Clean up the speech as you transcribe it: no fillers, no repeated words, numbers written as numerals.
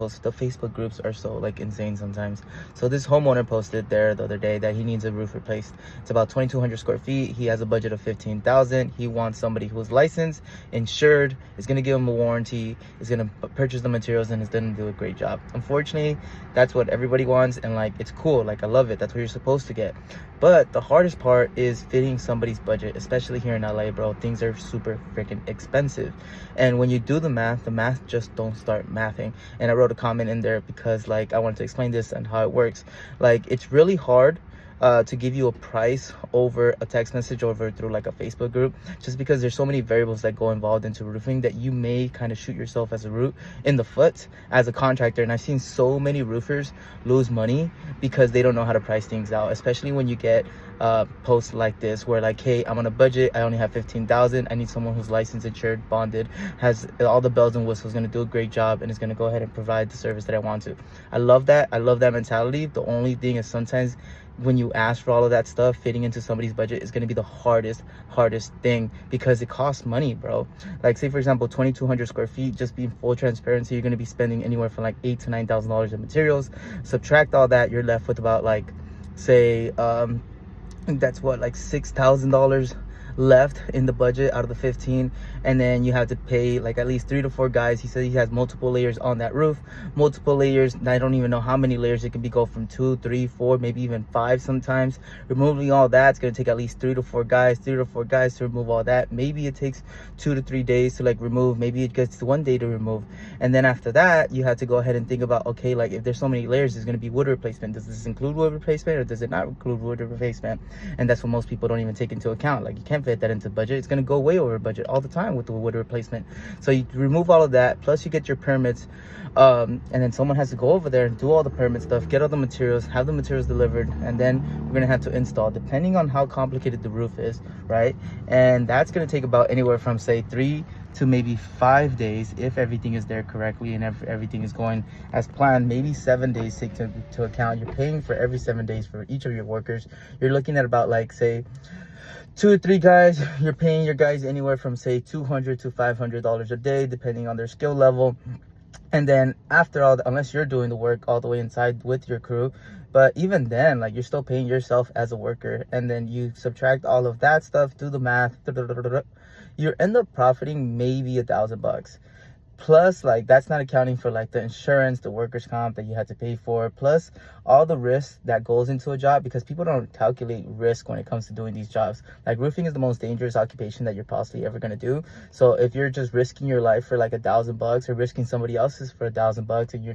The Facebook groups are so like insane sometimes. So this homeowner posted there the other day that he needs a roof replaced. It's about 2,200 square feet. He has a budget of 15,000. He wants somebody who's licensed, insured, is going to give him a warranty, is going to purchase the materials, and is going to do a great job. Unfortunately, that's what everybody wants, and like it's cool. Like I love it. That's what you're supposed to get. But the hardest part is fitting somebody's budget, especially here in LA, bro. Things are super freaking expensive, and when you do the math just don't start mathing. And I wrote a comment in there because like I wanted to explain this and how it works. Like it's really hard to give you a price over a text message over through like a Facebook group, just because there's so many variables that go involved into roofing that you may kind of shoot yourself as a root in the foot as a contractor. And I've seen so many roofers lose money because they don't know how to price things out, especially when you get posts like this where like, hey, I'm on a budget, I only have 15,000, I need someone who's licensed, insured, bonded, has all the bells and whistles, going to do a great job, and is going to go ahead and provide the service that I want to. I love that mentality. The only thing is sometimes when you ask for all of that stuff, fitting into somebody's budget is going to be the hardest thing, because it costs money, bro. Like say for example 2,200 square feet, just being full transparency, you're going to be spending anywhere from like $8,000 to $9,000 in materials. Subtract all that, you're left with about like, say that's what, like $6,000 left in the budget out of the 15. And then you have to pay like at least 3 to 4 guys. He said he has multiple layers on that roof, multiple layers. I don't even know how many layers. It can go from 2, 3, 4, maybe even 5 sometimes. Removing all that's going to take at least 3 to 4 guys to remove all that. Maybe it takes 2 to 3 days to like remove, maybe it gets 1 day to remove. And then after that you have to go ahead and think about, okay, like if there's so many layers, there's going to be wood replacement. Does this include wood replacement or does it not include wood replacement? And that's what most people don't even take into account. Like you can't fit that into budget. It's going to go way over budget all the time with the wood replacement. So you remove all of that, plus you get your permits, and then someone has to go over there and do all the permit stuff, get all the materials, have the materials delivered, and then we're going to have to install, depending on how complicated the roof is, right? And that's going to take about anywhere from say 3 to maybe 5 days if everything is there correctly and if everything is going as planned. Maybe 7 days take to account. You're paying for every 7 days for each of your workers. You're looking at about like say 2 or 3 guys. You're paying your guys anywhere from say $200 to $500 a day, depending on their skill level. And then after all, unless you're doing the work all the way inside with your crew, but even then, like you're still paying yourself as a worker. And then you subtract all of that stuff, do the math, you end up profiting maybe $1,000. Plus, like that's not accounting for like the insurance, the workers' comp that you had to pay for, plus all the risk that goes into a job, because people don't calculate risk when it comes to doing these jobs. Like roofing is the most dangerous occupation that you're possibly ever going to do. So if you're just risking your life for like $1,000 or risking somebody else's for $1,000 and you're